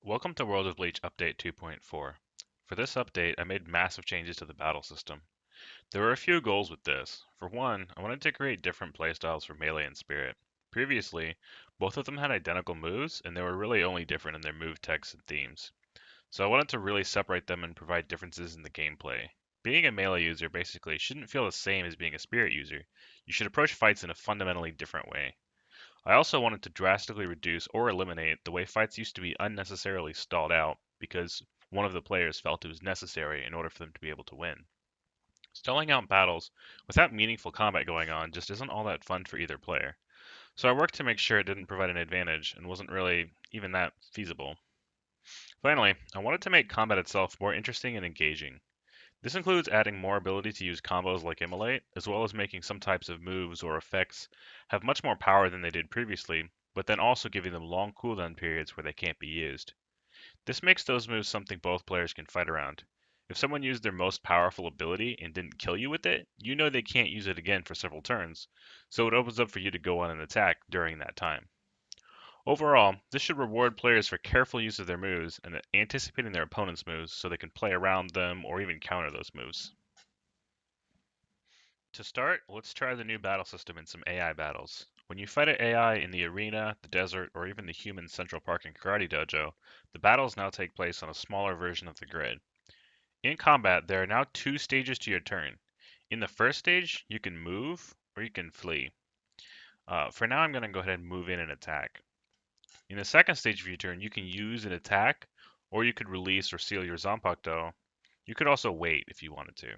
Welcome to World of Bleach Update 2.4. For this update, I made massive changes to the battle system. There were a few goals with this. For one, I wanted to create different playstyles for Melee and Spirit. Previously, both of them had identical moves, and they were really only different in their move texts and themes. So I wanted to really separate them and provide differences in the gameplay. Being a Melee user basically shouldn't feel the same as being a Spirit user. You should approach fights in a fundamentally different way. I also wanted to drastically reduce or eliminate the way fights used to be unnecessarily stalled out because one of the players felt it was necessary in order for them to be able to win. Stalling out battles without meaningful combat going on just isn't all that fun for either player. So I worked to make sure it didn't provide an advantage and wasn't really even that feasible. Finally, I wanted to make combat itself more interesting and engaging. This includes adding more ability to use combos like Immolate, as well as making some types of moves or effects have much more power than they did previously, but then also giving them long cooldown periods where they can't be used. This makes those moves something both players can fight around. If someone used their most powerful ability and didn't kill you with it, you know they can't use it again for several turns, so it opens up for you to go on an attack during that time. Overall, this should reward players for careful use of their moves and anticipating their opponent's moves so they can play around them or even counter those moves. To start, let's try the new battle system in some AI battles. When you fight an AI in the arena, the desert, or even the human Central Park and Karate Dojo, the battles now take place on a smaller version of the grid. In combat, there are now two stages to your turn. In the first stage, you can move or you can flee. For now, I'm going to go ahead and move in and attack. In the second stage of your turn, you can use an attack, or you could release or seal your Zanpakuto. You could also wait if you wanted to.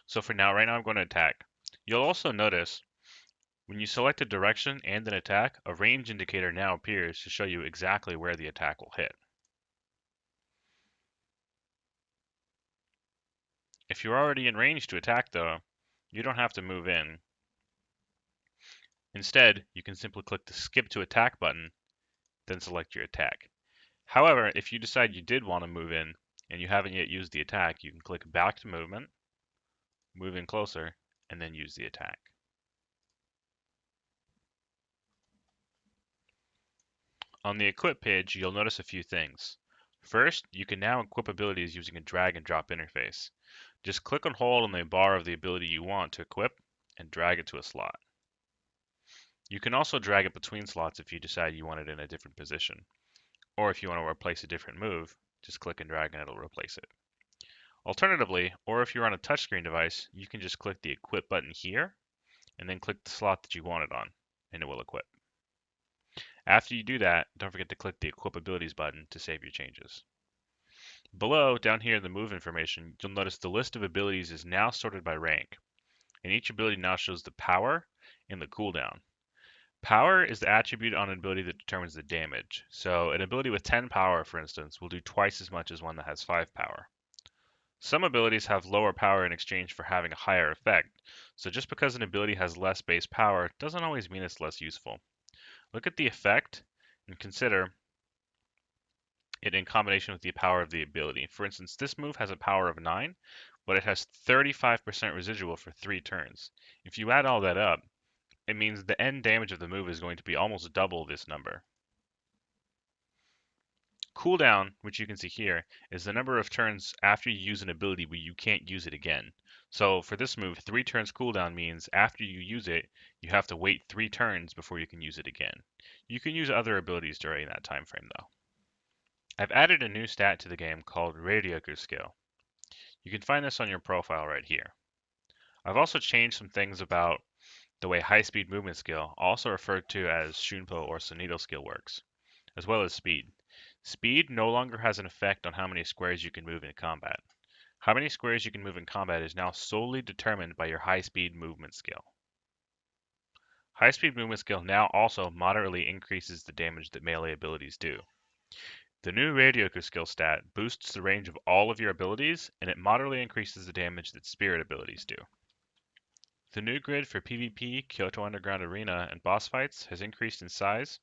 So for now, right now I'm going to attack. You'll also notice when you select a direction and an attack, a range indicator now appears to show you exactly where the attack will hit. If you're already in range to attack though, you don't have to move in. Instead, you can simply click the skip to attack button, then select your attack. However, if you decide you did want to move in and you haven't yet used the attack, you can click back to movement, move in closer, and then use the attack. On the equip page, you'll notice a few things. First, you can now equip abilities using a drag and drop interface. Just click and hold on the bar of the ability you want to equip and drag it to a slot. You can also drag it between slots if you decide you want it in a different position. Or if you want to replace a different move, just click and drag and it'll replace it. Alternatively, or if you're on a touchscreen device, you can just click the equip button here and then click the slot that you want it on and it will equip. After you do that, don't forget to click the equip abilities button to save your changes. Below, down here in the move information, you'll notice the list of abilities is now sorted by rank, and each ability now shows the power and the cooldown. Power is the attribute on an ability that determines the damage. So an ability with 10 power, for instance, will do twice as much as one that has 5 power. Some abilities have lower power in exchange for having a higher effect, so just because an ability has less base power doesn't always mean it's less useful. Look at the effect and consider it in combination with the power of the ability. For instance, this move has a power of 9, but it has 35% residual for 3 turns. If you add all that up, it means the end damage of the move is going to be almost double this number. Cooldown, which you can see here, is the number of turns after you use an ability where you can't use it again. So for this move, 3 turns cooldown means after you use it, you have to wait 3 turns before you can use it again. You can use other abilities during that time frame though. I've added a new stat to the game called Reiryoku skill. You can find this on your profile right here. I've also changed some things about the way high speed movement skill, also referred to as Shunpo or Sonido skill works, as well as speed. Speed no longer has an effect on how many squares you can move in combat. How many squares you can move in combat is now solely determined by your high speed movement skill. High speed movement skill now also moderately increases the damage that melee abilities do. The new Reiryoku skill stat boosts the range of all of your abilities, and it moderately increases the damage that spirit abilities do. The new grid for PvP, Kyoto Underground Arena, and boss fights has increased in size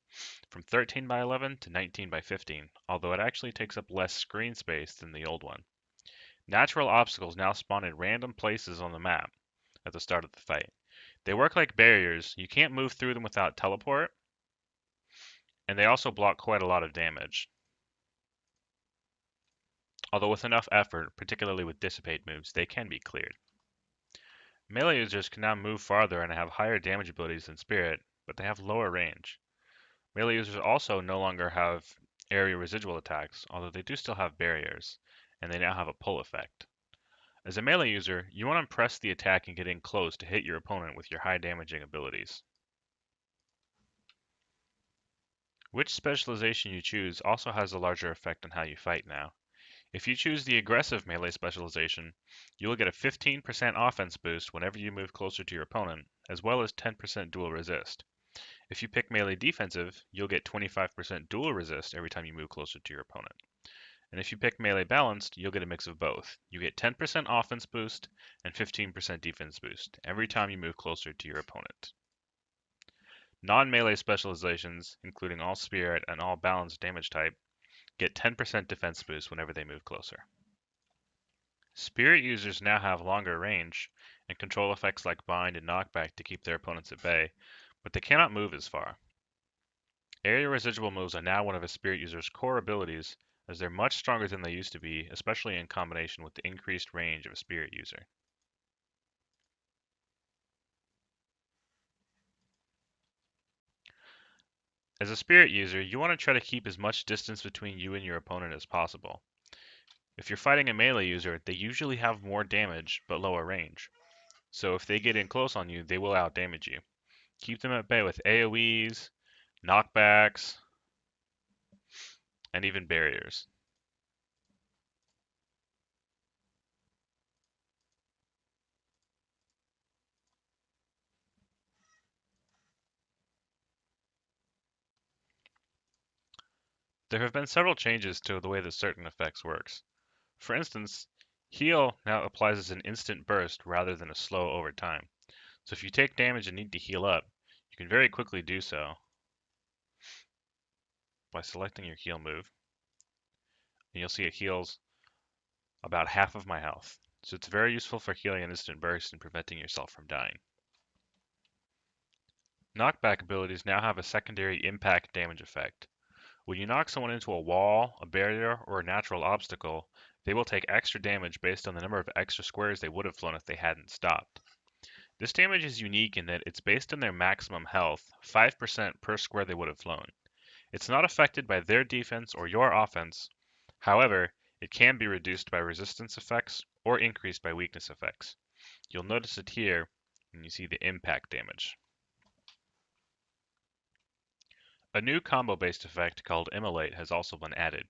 from 13 by 11 to 19 by 15, although it actually takes up less screen space than the old one. Natural obstacles now spawn in random places on the map at the start of the fight. They work like barriers. You can't move through them without teleport, and they also block quite a lot of damage. Although with enough effort, particularly with Dissipate moves, they can be cleared. Melee users can now move farther and have higher damage abilities than Spirit, but they have lower range. Melee users also no longer have area residual attacks, although they do still have barriers, and they now have a pull effect. As a melee user, you want to press the attack and get in close to hit your opponent with your high damaging abilities. Which specialization you choose also has a larger effect on how you fight now. If you choose the aggressive melee specialization, you will get a 15% offense boost whenever you move closer to your opponent, as well as 10% dual resist. If you pick melee defensive, you'll get 25% dual resist every time you move closer to your opponent. And if you pick melee balanced, you'll get a mix of both. You get 10% offense boost and 15% defense boost every time you move closer to your opponent. Non-melee specializations, including all spirit and all balanced damage type, get 10% defense boost whenever they move closer. Spirit users now have longer range and control effects like bind and knockback to keep their opponents at bay, but they cannot move as far. Area residual moves are now one of a spirit user's core abilities, as they're much stronger than they used to be, especially in combination with the increased range of a spirit user. As a spirit user, you want to try to keep as much distance between you and your opponent as possible. If you're fighting a melee user, they usually have more damage but lower range. So if they get in close on you, they will outdamage you. Keep them at bay with AoEs, knockbacks, and even barriers. There have been several changes to the way that certain effects works. For instance, heal now applies as an instant burst rather than a slow over time. So if you take damage and need to heal up, you can very quickly do so by selecting your heal move. And you'll see it heals about half of my health. So it's very useful for healing an instant burst and preventing yourself from dying. Knockback abilities now have a secondary impact damage effect. When you knock someone into a wall, a barrier, or a natural obstacle, they will take extra damage based on the number of extra squares they would have flown if they hadn't stopped. This damage is unique in that it's based on their maximum health, 5% per square they would have flown. It's not affected by their defense or your offense. However, it can be reduced by resistance effects or increased by weakness effects. You'll notice it here when you see the impact damage. A new combo-based effect called Immolate has also been added.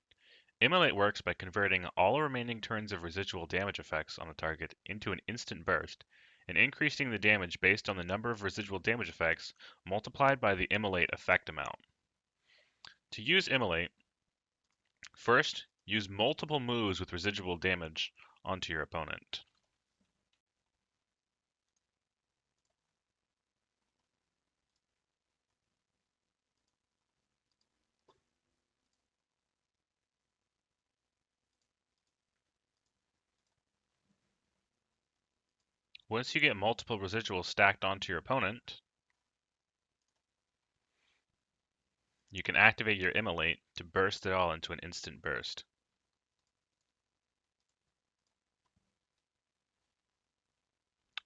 Immolate works by converting all remaining turns of residual damage effects on the target into an instant burst, and increasing the damage based on the number of residual damage effects multiplied by the Immolate effect amount. To use Immolate, first, use multiple moves with residual damage onto your opponent. Once you get multiple residuals stacked onto your opponent, you can activate your Immolate to burst it all into an instant burst.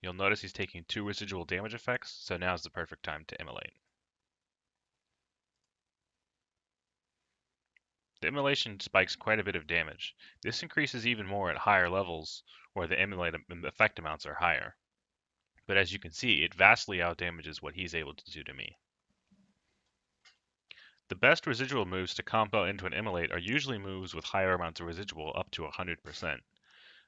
You'll notice he's taking 2 residual damage effects, so now's the perfect time to Immolate. The Immolation spikes quite a bit of damage. This increases even more at higher levels, where the Immolate effect amounts are higher. But as you can see, it vastly outdamages what he's able to do to me. The best residual moves to combo into an Immolate are usually moves with higher amounts of residual, up to 100%.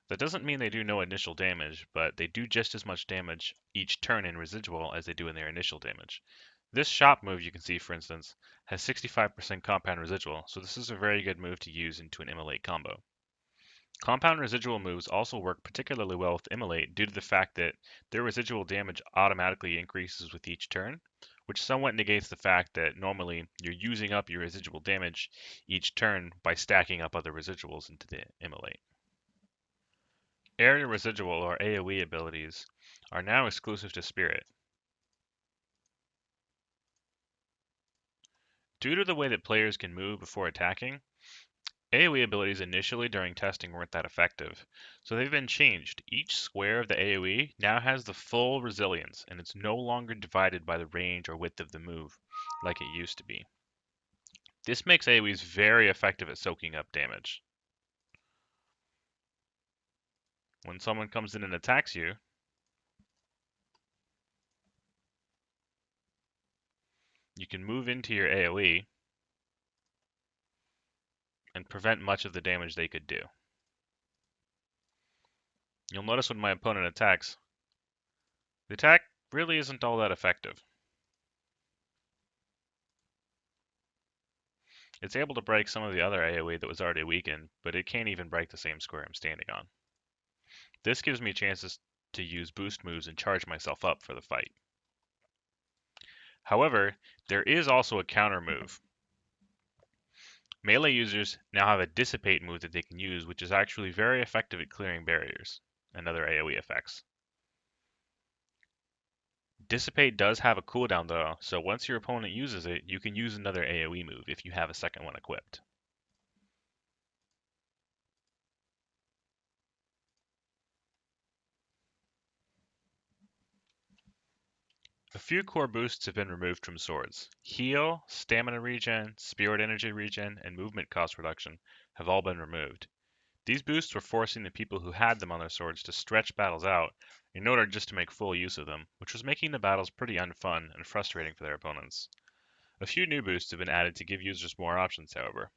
That doesn't mean they do no initial damage, but they do just as much damage each turn in residual as they do in their initial damage. This shop move you can see, for instance, has 65% compound residual, so this is a very good move to use into an Immolate combo. Compound residual moves also work particularly well with Immolate due to the fact that their residual damage automatically increases with each turn, which somewhat negates the fact that normally you're using up your residual damage each turn by stacking up other residuals into the Immolate. Area residual or AoE abilities are now exclusive to Spirit. Due to the way that players can move before attacking, AoE abilities initially during testing weren't that effective, so they've been changed. Each square of the AoE now has the full resilience, and it's no longer divided by the range or width of the move, like it used to be. This makes AoEs very effective at soaking up damage. When someone comes in and attacks you, you can move into your AoE and prevent much of the damage they could do. You'll notice when my opponent attacks, the attack really isn't all that effective. It's able to break some of the other AoE that was already weakened, but it can't even break the same square I'm standing on. This gives me chances to use boost moves and charge myself up for the fight. However, there is also a counter move. Melee users now have a Dissipate move that they can use, which is actually very effective at clearing barriers and other AoE effects. Dissipate does have a cooldown though, so once your opponent uses it, you can use another AoE move if you have a second one equipped. A few core boosts have been removed from swords. Heal, stamina regen, spirit energy regen, and movement cost reduction have all been removed. These boosts were forcing the people who had them on their swords to stretch battles out in order just to make full use of them, which was making the battles pretty unfun and frustrating for their opponents. A few new boosts have been added to give users more options, however.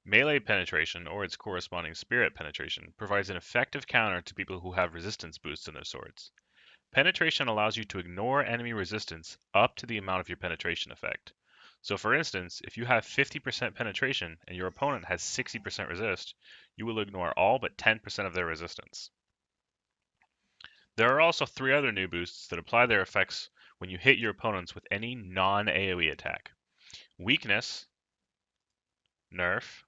Melee penetration, or its corresponding spirit penetration, provides an effective counter to people who have resistance boosts in their swords. Penetration allows you to ignore enemy resistance up to the amount of your penetration effect. So for instance, if you have 50% penetration and your opponent has 60% resist, you will ignore all but 10% of their resistance. There are also 3 other new boosts that apply their effects when you hit your opponents with any non-AoE attack. Weakness, nerf,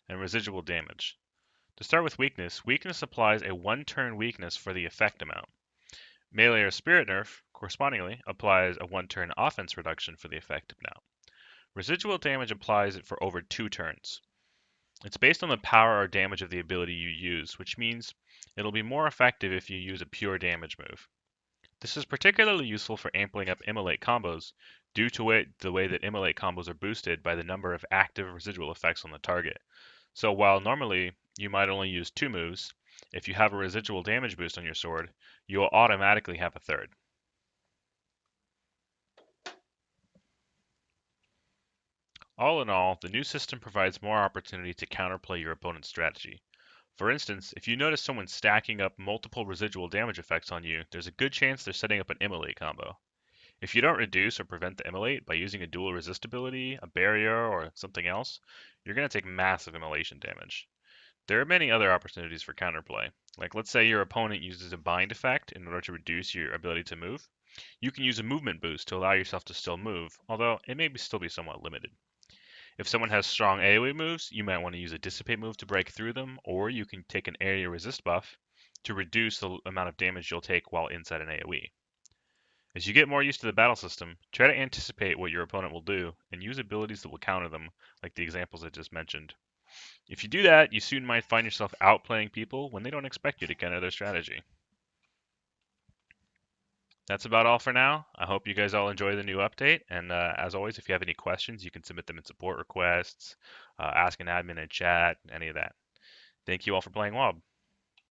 and residual damage. To start with weakness, weakness applies a 1-turn weakness for the effect amount. Melee or Spirit nerf, correspondingly, applies a 1-turn offense reduction for the effective amount. Residual damage applies it for over 2 turns. It's based on the power or damage of the ability you use, which means it'll be more effective if you use a pure damage move. This is particularly useful for ampling up Immolate combos, due to the way that Immolate combos are boosted by the number of active residual effects on the target. So while normally you might only use 2 moves, if you have a residual damage boost on your sword, you will automatically have a third. All in all, the new system provides more opportunity to counterplay your opponent's strategy. For instance, if you notice someone stacking up multiple residual damage effects on you, there's a good chance they're setting up an Immolate combo. If you don't reduce or prevent the Immolate by using a dual resist ability, a barrier, or something else, you're going to take massive immolation damage. There are many other opportunities for counterplay. Like let's say your opponent uses a bind effect in order to reduce your ability to move. You can use a movement boost to allow yourself to still move, although it may still be somewhat limited. If someone has strong AoE moves, you might want to use a Dissipate move to break through them, or you can take an area resist buff to reduce the amount of damage you'll take while inside an AoE. As you get more used to the battle system, try to anticipate what your opponent will do and use abilities that will counter them, like the examples I just mentioned. If you do that, you soon might find yourself outplaying people when they don't expect you to counter their strategy. That's about all for now. I hope you guys all enjoy the new update. And as always, if you have any questions, you can submit them in support requests, ask an admin in chat, any of that. Thank you all for playing WoB.